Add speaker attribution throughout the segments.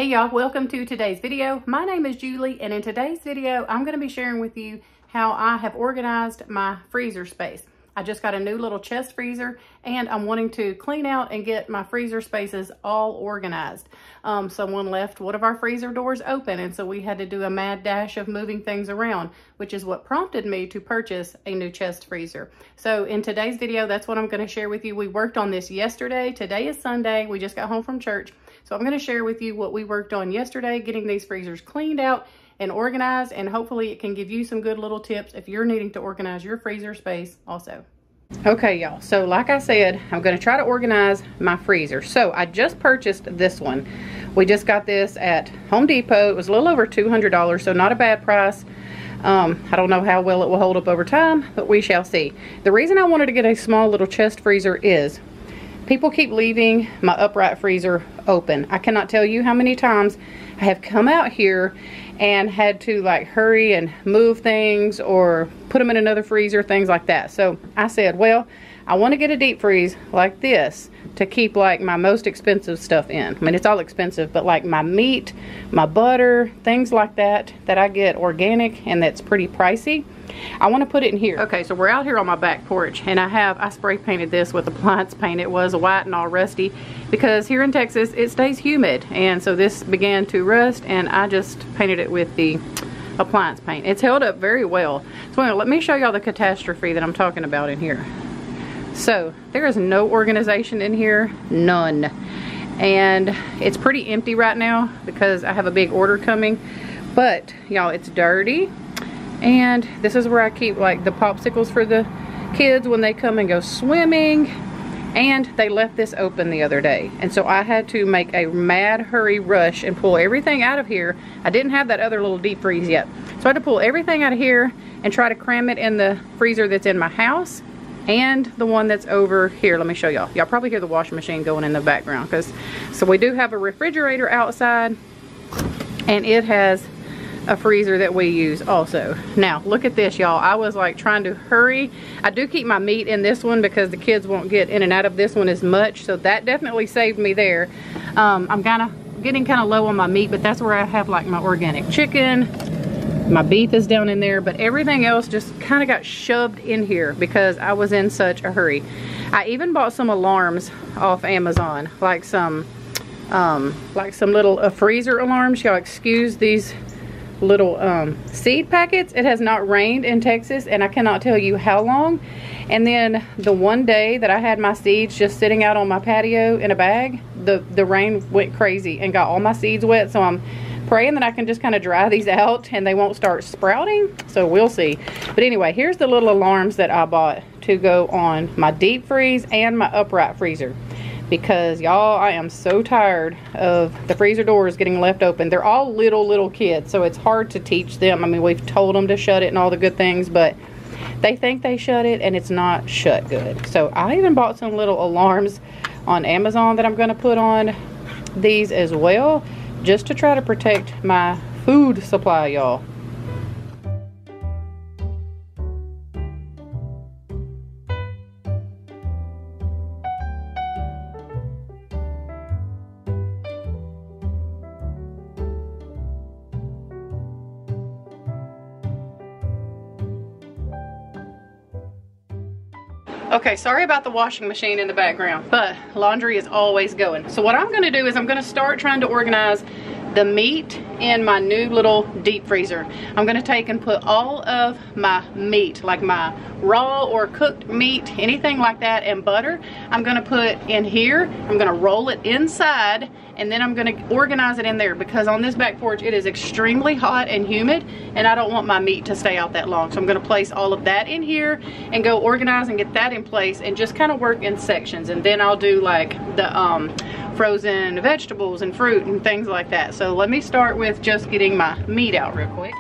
Speaker 1: Hey y'all, welcome to today's video. My name is Julie, and in today's video, I'm going to be sharing with you how I have organized my freezer space. I just got a new little chest freezer, and I'm wanting to clean out and get my freezer spaces all organized. Someone left one of our freezer doors open, and so we had to do a mad dash of moving things around, which is what prompted me to purchase a new chest freezer. So in today's video, that's what I'm going to share with you. We worked on this yesterday. Today is Sunday. We just got home from church. So I'm going to share with you what we worked on yesterday, getting these freezers cleaned out and organized, and hopefully it can give you some good little tips if you're needing to organize your freezer space also. Okay, y'all, so like I said, I'm going to try to organize my freezer. So I just purchased this one. We just got this at Home Depot. It was a little over $200, so not a bad price. I don't know how well it will hold up over time, but we shall see. The reason I wanted to get a small little chest freezer is people keep leaving my upright freezer open. I cannot tell you how many times I have come out here and had to like hurry and move things or put them in another freezer, things like that. So I said, well, I want to get a deep freeze like this to keep like my most expensive stuff in. I mean, it's all expensive, but like my meat, my butter, things like that I get organic and that's pretty pricey, I want to put it in here. Okay, so we're out here on my back porch, and I spray painted this with appliance paint. It was white and all rusty because here in Texas it stays humid, and so this began to rust, and I just painted it with the appliance paint. It's held up very well. So anyway, let me show y'all the catastrophe that I'm talking about in here. So there is no organization in here, none, and it's pretty empty right now because I have a big order coming. But y'all, it's dirty. And this is where I keep like the popsicles for the kids when they come and go swimming. And they left this open the other day, and so I had to make a mad hurry rush and pull everything out of here. I didn't have that other little deep freeze yet, so I had to pull everything out of here and try to cram it in the freezer that's in my house and the one that's over here. Let me show y'all. Y'all probably hear the washing machine going in the background, so we do have a refrigerator outside, and it has a freezer that we use also. Now look at this, y'all. I was like trying to hurry. I do keep my meat in this one because the kids won't get in and out of this one as much, so that definitely saved me there. I'm getting kind of low on my meat, but that's where I have like my organic chicken. My beef is down in there, but everything else just kind of got shoved in here because I was in such a hurry. I even bought some alarms off Amazon, like some little freezer alarms. Y'all excuse these little seed packets. It has not rained in Texas, and I cannot tell you how long. And then the one day that I had my seeds just sitting out on my patio in a bag, the rain went crazy and got all my seeds wet. So I'm praying that I can just kind of dry these out and they won't start sprouting, so we'll see. But anyway, here's the little alarms that I bought to go on my deep freeze and my upright freezer, because y'all, I am so tired of the freezer doors getting left open. They're all little kids, so it's hard to teach them. I mean, we've told them to shut it and all the good things, but they think they shut it and it's not shut good. So I even bought some little alarms on Amazon that I'm going to put on these as well, just to try to protect my food supply, y'all. Okay, sorry about the washing machine in the background, but laundry is always going. So what I'm gonna do is I'm gonna start trying to organize the meat in my new little deep freezer. I'm gonna take and put all of my meat, like my raw or cooked meat, anything like that, and butter, I'm gonna put in here. I'm gonna roll it inside, and then I'm gonna organize it in there, because on this back porch it is extremely hot and humid, and I don't want my meat to stay out that long. So I'm gonna place all of that in here and go organize and get that in place and just kind of work in sections. And then I'll do like the frozen vegetables and fruit and things like that. So let me start with just getting my meat out real quick.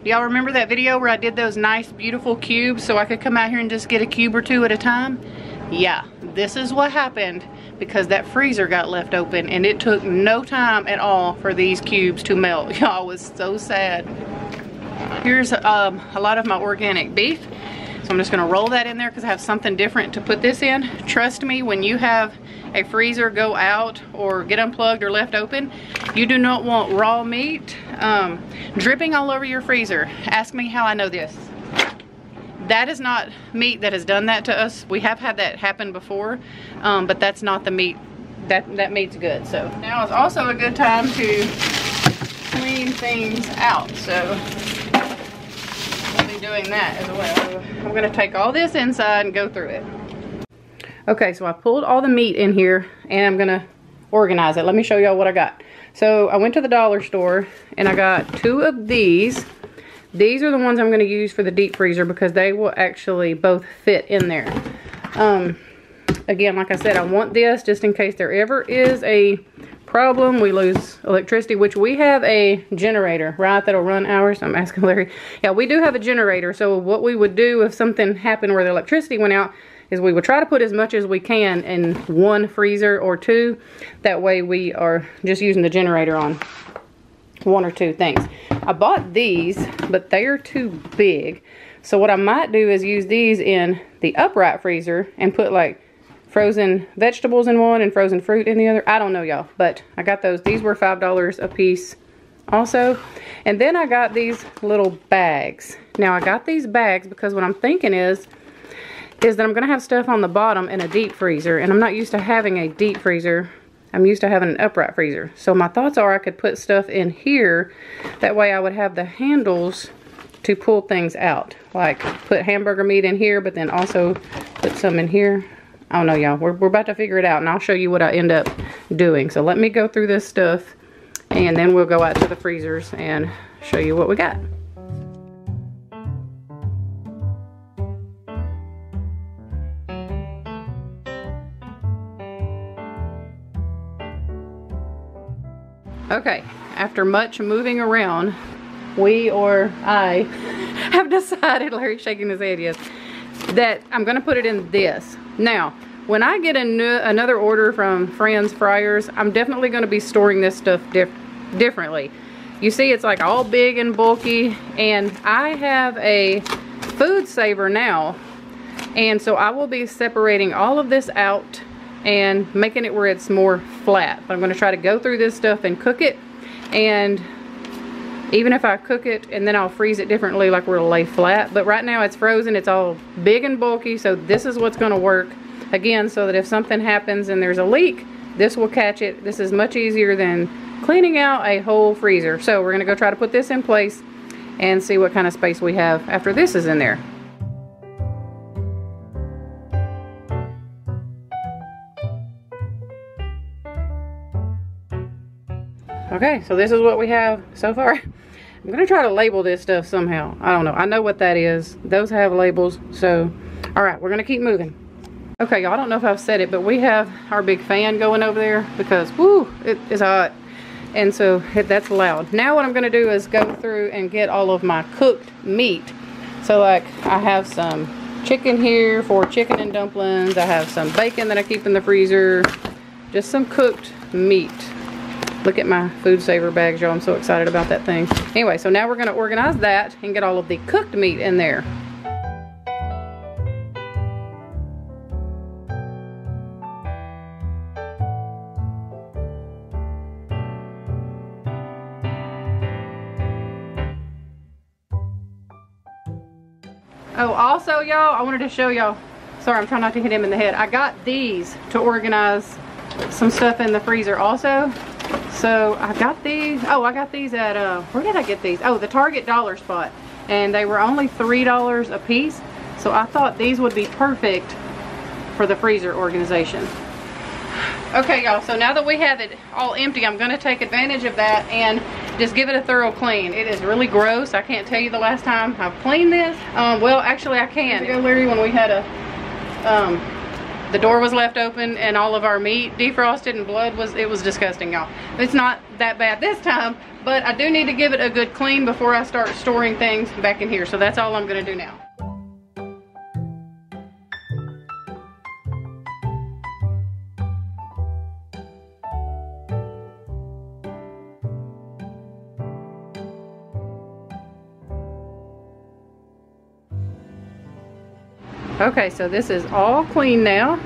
Speaker 1: Y'all remember that video where I did those nice beautiful cubes so I could come out here and just get a cube or two at a time? Yeah, this is what happened because that freezer got left open and it took no time at all for these cubes to melt. Y'all, was so sad. Here's a lot of my organic beef. So I'm just gonna roll that in there because I have something different to put this in. Trust me, when you have a freezer go out or get unplugged or left open, you do not want raw meat dripping all over your freezer. Ask me how I know this. That is not meat that has done that to us. We have had that happen before, but that's not the meat. That meat's good. So now is also a good time to clean things out. So I'll be doing that as well. I'm gonna take all this inside and go through it. Okay, so I pulled all the meat in here and I'm gonna organize it. Let me show y'all what I got. So I went to the dollar store and I got 2 of these. These are the ones I'm going to use for the deep freezer because they will actually both fit in there. Again, like I said, I want this just in case there ever is a problem. We lose electricity, which we have a generator, right? That'll run ours. I'm asking Larry. Yeah, we do have a generator. So what we would do if something happened where the electricity went out is we would try to put as much as we can in one freezer or 2. That way we are just using the generator on 1 or 2 things. I bought these, but they are too big. So what I might do is use these in the upright freezer and put like frozen vegetables in one and frozen fruit in the other. I don't know, y'all, but I got those. These were $5 a piece also. And then I got these little bags. Now I got these bags because what I'm thinking is that I'm gonna have stuff on the bottom in a deep freezer, and I'm not used to having a deep freezer. I'm used to having an upright freezer. So my thoughts are I could put stuff in here. That way I would have the handles to pull things out. Like put hamburger meat in here, but then also put some in here. I don't know, y'all. We're about to figure it out, and I'll show you what I end up doing. So let me go through this stuff, and then we'll go out to the freezers and show you what we got. Okay, after much moving around, I have decided, Larry's shaking his head, yes, that I'm gonna put it in this. Now, when I get another order from Friends Fryers, I'm definitely gonna be storing this stuff differently. You see, it's like all big and bulky, and I have a food saver now, and so I will be separating all of this out and making it where it's more flat. But I'm going to try to go through this stuff and cook it, and even if I cook it and then I'll freeze it differently, like we'll lay flat. But right now it's frozen, it's all big and bulky, so this is what's going to work again, so that if something happens and there's a leak, this will catch it. This is much easier than cleaning out a whole freezer. So we're going to go try to put this in place and see what kind of space we have after this is in there. Okay, so this is what we have so far. I'm gonna try to label this stuff somehow. I don't know. I know what that is. Those have labels. So, all right, we're gonna keep moving. Okay, y'all, I don't know if I've said it, but we have our big fan going over there because, whoo, it is hot. And so that's loud. Now what I'm gonna do is go through and get all of my cooked meat. So like I have some chicken here for chicken and dumplings. I have some bacon that I keep in the freezer. Just some cooked meat. Look at my food saver bags, y'all. I'm so excited about that thing. Anyway, so now we're going to organize that and get all of the cooked meat in there. Oh, also, y'all, I wanted to show y'all. Sorry, I'm trying not to hit him in the head. I got these to organize some stuff in the freezer also. So I got these. Oh, I got these at where did I get these? Oh, the Target dollar spot, and they were only $3 a piece. So I thought these would be perfect for the freezer organization. Okay, y'all, so now that we have it all empty, I'm going to take advantage of that and just give it a thorough clean. It is really gross. I can't tell you the last time I've cleaned this. Well, actually I can. Larry, when we had the door was left open and all of our meat defrosted and blood it was disgusting, y'all. It's not that bad this time, but I do need to give it a good clean before I start storing things back in here. So that's all I'm going to do now. Okay, so this is all clean now.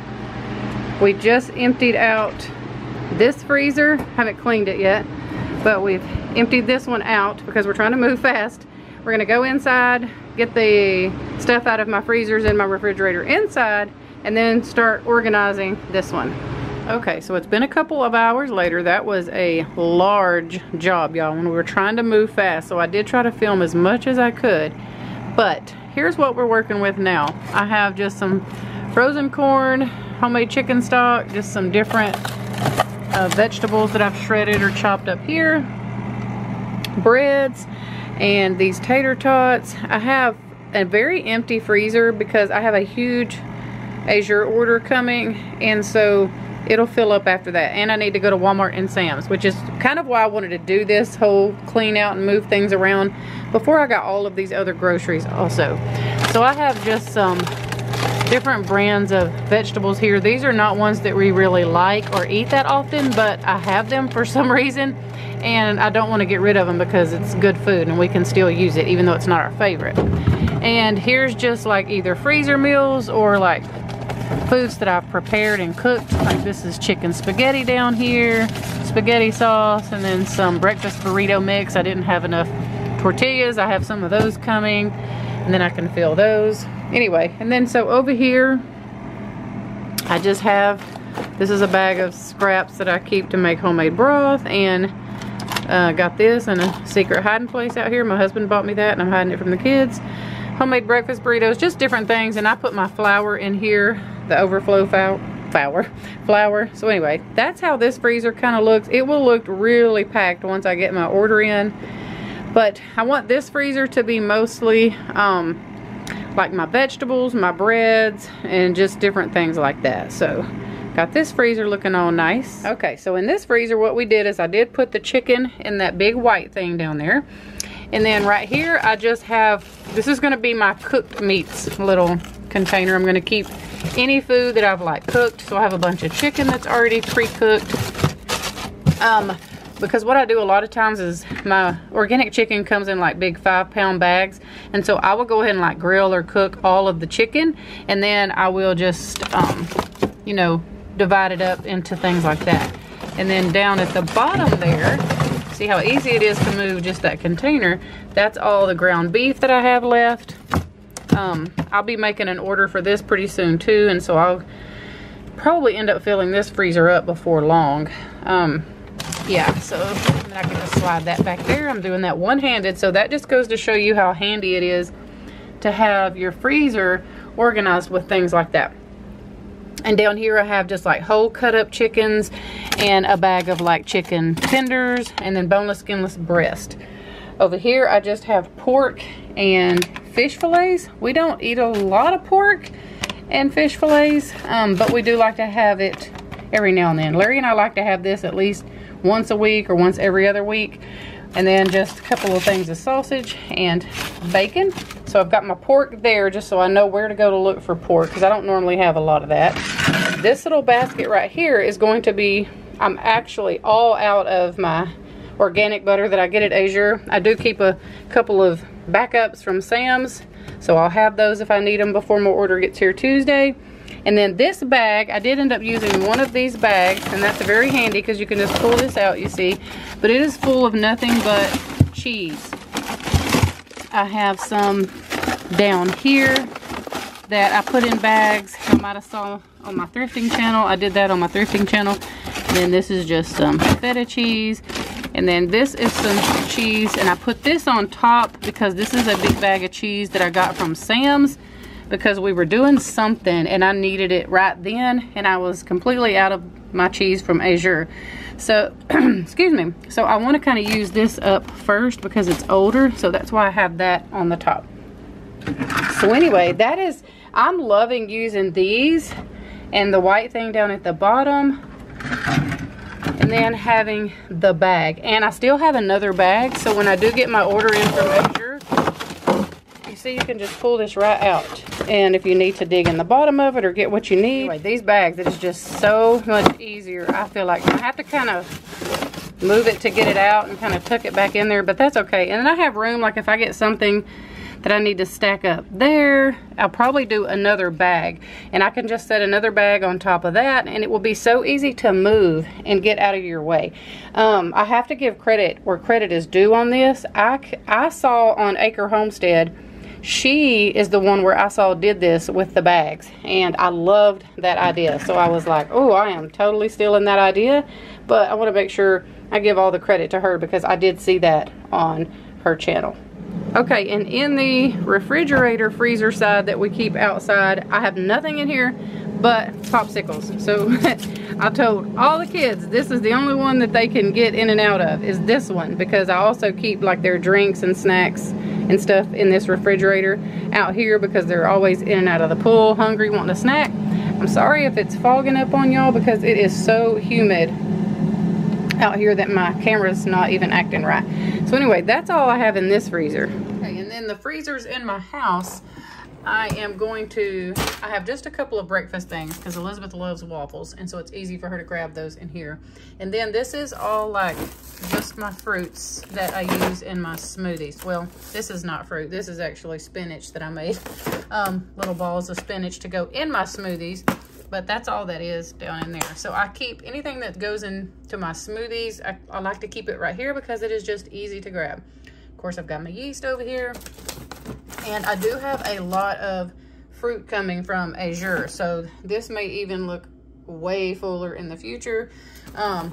Speaker 1: We just emptied out this freezer. Haven't cleaned it yet, but we've emptied this one out because we're trying to move fast. We're gonna go inside, get the stuff out of my freezers and my refrigerator inside, and then start organizing this one. Okay, so it's been a couple of hours later. That was a large job, y'all, when we were trying to move fast. So I did try to film as much as I could, but here's what we're working with now. I have just some frozen corn, homemade chicken stock, just some different vegetables that I've shredded or chopped up here, breads, and these tater tots. I have a very empty freezer because I have a huge Azure order coming, and so it'll fill up after that. And I need to go to Walmart and Sam's, which is kind of why I wanted to do this whole clean out and move things around before I got all of these other groceries also. So I have just some different brands of vegetables here. These are not ones that we really like or eat that often, but I have them for some reason, and I don't want to get rid of them because it's good food and we can still use it even though it's not our favorite. And here's just like either freezer meals or like foods that I've prepared and cooked. Like this is chicken spaghetti down here, spaghetti sauce, and then some breakfast burrito mix. I didn't have enough tortillas. I have some of those coming, and then I can fill those. Anyway, and then so over here, I just have, this is a bag of scraps that I keep to make homemade broth, and got this in a secret hiding place out here. My husband bought me that, and I'm hiding it from the kids. Homemade breakfast burritos, just different things, and I put my flour in here, the overflow flour. So anyway, that's how this freezer kind of looks. It will look really packed once I get my order in, but I want this freezer to be mostly like my vegetables, my breads, and just different things like that. So got this freezer looking all nice. Okay, so in this freezer what we did is I did put the chicken in that big white thing down there. And then right here I just have, this is gonna be my cooked meats little container. I'm gonna keep any food that I've like cooked. So I have a bunch of chicken that's already pre-cooked. Because what I do a lot of times is my organic chicken comes in like big 5-pound bags, and so I will go ahead and like grill or cook all of the chicken, and then I will just you know, divide it up into things like that. And then down at the bottom there, see how easy it is to move just that container. That's all the ground beef that I have left. I'll be making an order for this pretty soon too, and so I'll probably end up filling this freezer up before long. Yeah, so I can just slide that back there. I'm doing that one-handed, so that just goes to show you how handy it is to have your freezer organized with things like that. And down here I have just like whole cut up chickens and a bag of like chicken tenders, and then boneless skinless breast. Over here I just have pork and fish fillets. We don't eat a lot of pork and fish fillets, but we do like to have it every now and then. Larry and I like to have this at least once a week or once every other week. And then just a couple of things of sausage and bacon. So I've got my pork there just so I know where to go to look for pork, because I don't normally have a lot of that. This little basket right here is going to be, I'm actually all out of my organic butter that I get at Azure. I do keep a couple of backups from Sam's, so I'll have those if I need them before my order gets here Tuesday. And then this bag, I did end up using one of these bags, and that's very handy because you can just pull this out, you see. But it is full of nothing but cheese. I have some down here that I put in bags. I might have saw on my thrifting channel. I did that on my thrifting channel. And then this is just some feta cheese. And then this is some cheese, and I put this on top because this is a big bag of cheese that I got from Sam's, because we were doing something and I needed it right then, and I was completely out of my cheese from Azure. So excuse me, so I want to kind of use this up first because it's older, so that's why I have that on the top. So anyway, that is, I'm loving using these and the white thing down at the bottom, and then having the bag. And I still have another bag, so when I do get my order in from Azure, you see, you can just pull this right out. And if you need to dig in the bottom of it or get what you need. Anyway, these bags, it is just so much easier. I feel like I have to kind of move it to get it out and kind of tuck it back in there, but that's okay. And then I have room, like if I get something that I need to stack up there. I'll probably do another bag, and I can just set another bag on top of that, and it will be so easy to move and get out of your way. I have to give credit where credit is due on this. I saw on Acre Homestead, she is the one where I saw did this with the bags, and I loved that idea. So I was like, oh, I am totally stealing that idea, but I want to make sure I give all the credit to her because I did see that on her channel. Okay, and in the refrigerator freezer side that we keep outside, I have nothing in here but popsicles. So I told all the kids this is the only one that they can get in and out of is this one, because I also keep like their drinks and snacks and stuff in this refrigerator out here because they're always in and out of the pool, hungry, wanting a snack. I'm sorry if it's fogging up on y'all because it is so humid out here that my camera's not even acting right. So anyway, that's all I have in this freezer. Okay, and then the freezers in my house, I have just a couple of breakfast things because Elizabeth loves waffles, and so it's easy for her to grab those in here. And then this is all like just my fruits that I use in my smoothies. Well, this is not fruit. This is actually spinach that I made. Little balls of spinach to go in my smoothies. But that's all that is down in there. So I keep anything that goes into my smoothies, I like to keep it right here because it is just easy to grab. Of course, I've got my yeast over here. And I do have a lot of fruit coming from Azure. So this may even look way fuller in the future.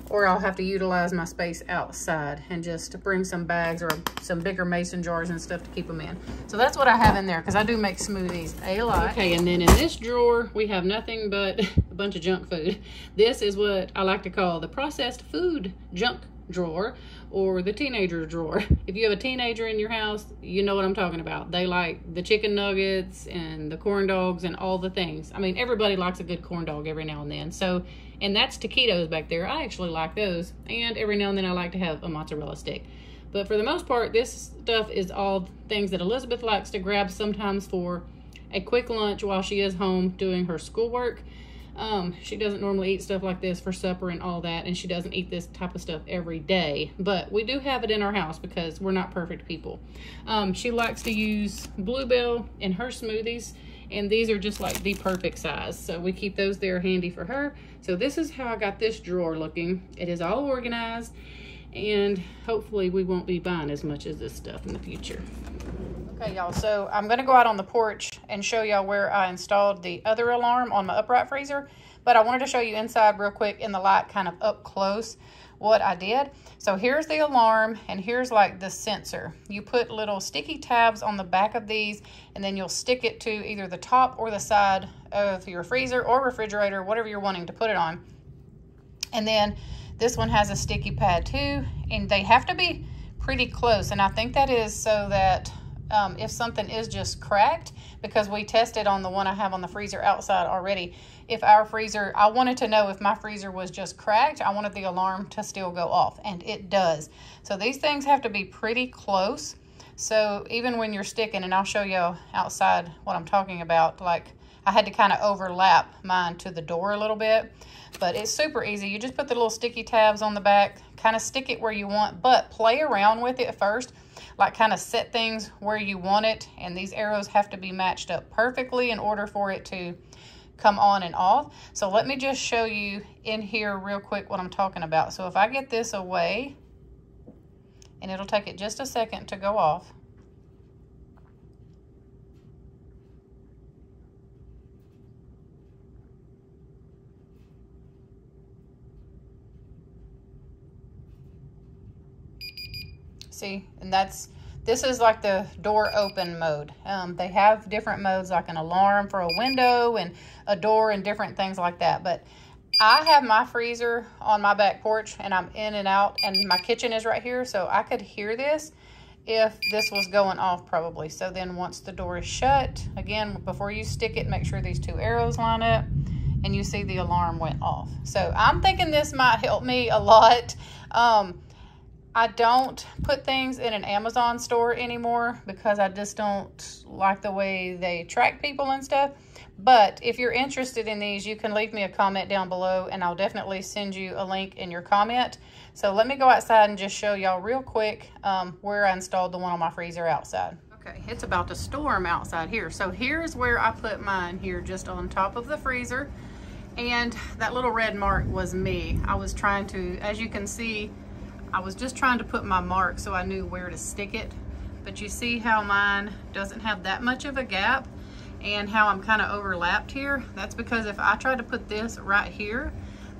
Speaker 1: Or I'll have to utilize my space outside and just bring some bags or some bigger mason jars and stuff to keep them in. So that's what I have in there because I do make smoothies a lot. Okay, and then in this drawer, we have nothing but a bunch of junk food. This is what I like to call the processed food junk drawer, or the teenager drawer. If you have a teenager in your house, you know what I'm talking about. They like the chicken nuggets and the corn dogs and all the things. I mean, everybody likes a good corn dog every now and then. So, and that's taquitos back there. I actually like those. And every now and then I like to have a mozzarella stick. But for the most part, this stuff is all things that Elizabeth likes to grab sometimes for a quick lunch while she is home doing her schoolwork. She doesn't normally eat stuff like this for supper and all that, and she doesn't eat this type of stuff every day, but we do have it in our house because we're not perfect people. She likes to use Bluebell in her smoothies, and these are just like the perfect size, so we keep those there handy for her. So this is how I got this drawer looking. It is all organized, and hopefully we won't be buying as much as this stuff in the future. Okay, y'all, so I'm going to go out on the porch and show y'all where I installed the other alarm on my upright freezer, but I wanted to show you inside real quick in the light, kind of up close, what I did. So here's the alarm, and here's like the sensor. You put little sticky tabs on the back of these, and then you'll stick it to either the top or the side of your freezer or refrigerator, whatever you're wanting to put it on. And then this one has a sticky pad too, and they have to be pretty close, and I think that is so that if something is just cracked, because we tested on the one I have on the freezer outside already, if our freezer, I wanted to know if my freezer was just cracked, I wanted the alarm to still go off, and it does. So these things have to be pretty close. So even when you're sticking, and I'll show you outside what I'm talking about, like I had to kind of overlap mine to the door a little bit, but it's super easy. You just put the little sticky tabs on the back, kind of stick it where you want, but play around with it first. Like kind of set things where you want it, and these arrows have to be matched up perfectly in order for it to come on and off. So let me just show you in here real quick what I'm talking about. So if I get this away, and it'll take it just a second to go off. See, and this is like the door open mode. They have different modes, like an alarm for a window and a door and different things like that. But I have my freezer on my back porch, and I'm in and out, and my kitchen is right here, so I could hear this if this was going off probably. So then once the door is shut, again, before you stick it, make sure these two arrows line up, and you see the alarm went off. So I'm thinking this might help me a lot. I don't put things in an Amazon store anymore because I just don't like the way they track people and stuff. But if you're interested in these, you can leave me a comment down below, and I'll definitely send you a link in your comment. So let me go outside and just show y'all real quick where I installed the one on my freezer outside. Okay, it's about to storm outside here. So here's where I put mine here, just on top of the freezer. And that little red mark was me. I was trying to, as you can see, I was just trying to put my mark so I knew where to stick it. But you see how mine doesn't have that much of a gap and how I'm kind of overlapped here? That's because if I tried to put this right here,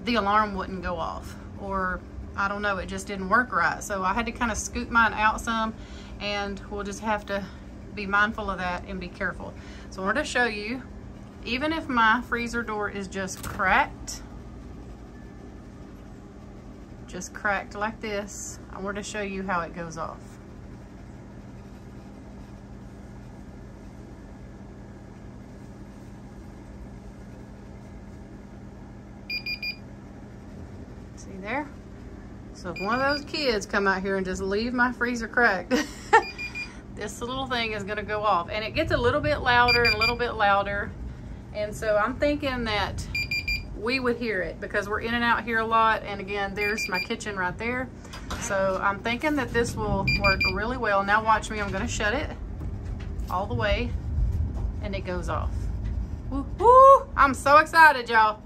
Speaker 1: the alarm wouldn't go off. Or I don't know, it just didn't work right. So I had to kind of scoot mine out some, and we'll just have to be mindful of that and be careful. So I wanted to show you, even if my freezer door is just cracked like this, I wanted to show you how it goes off. See there? So if one of those kids come out here and just leave my freezer cracked, this little thing is gonna go off. And it gets a little bit louder and a little bit louder. And so I'm thinking that we would hear it because we're in and out here a lot. And again, there's my kitchen right there. So I'm thinking that this will work really well. Now watch me, I'm gonna shut it all the way and it goes off. Woo-hoo! I'm so excited, y'all.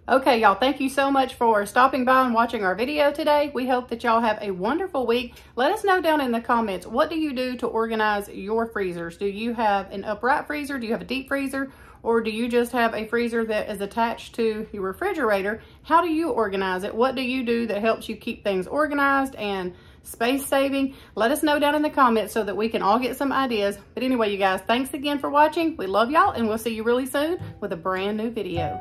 Speaker 1: Okay, y'all, thank you so much for stopping by and watching our video today. We hope that y'all have a wonderful week. Let us know down in the comments, what do you do to organize your freezers? Do you have an upright freezer? Do you have a deep freezer? Or do you just have a freezer that is attached to your refrigerator? How do you organize it? What do you do that helps you keep things organized and space saving? Let us know down in the comments so that we can all get some ideas. But anyway, you guys, thanks again for watching. We love y'all, and we'll see you really soon with a brand new video.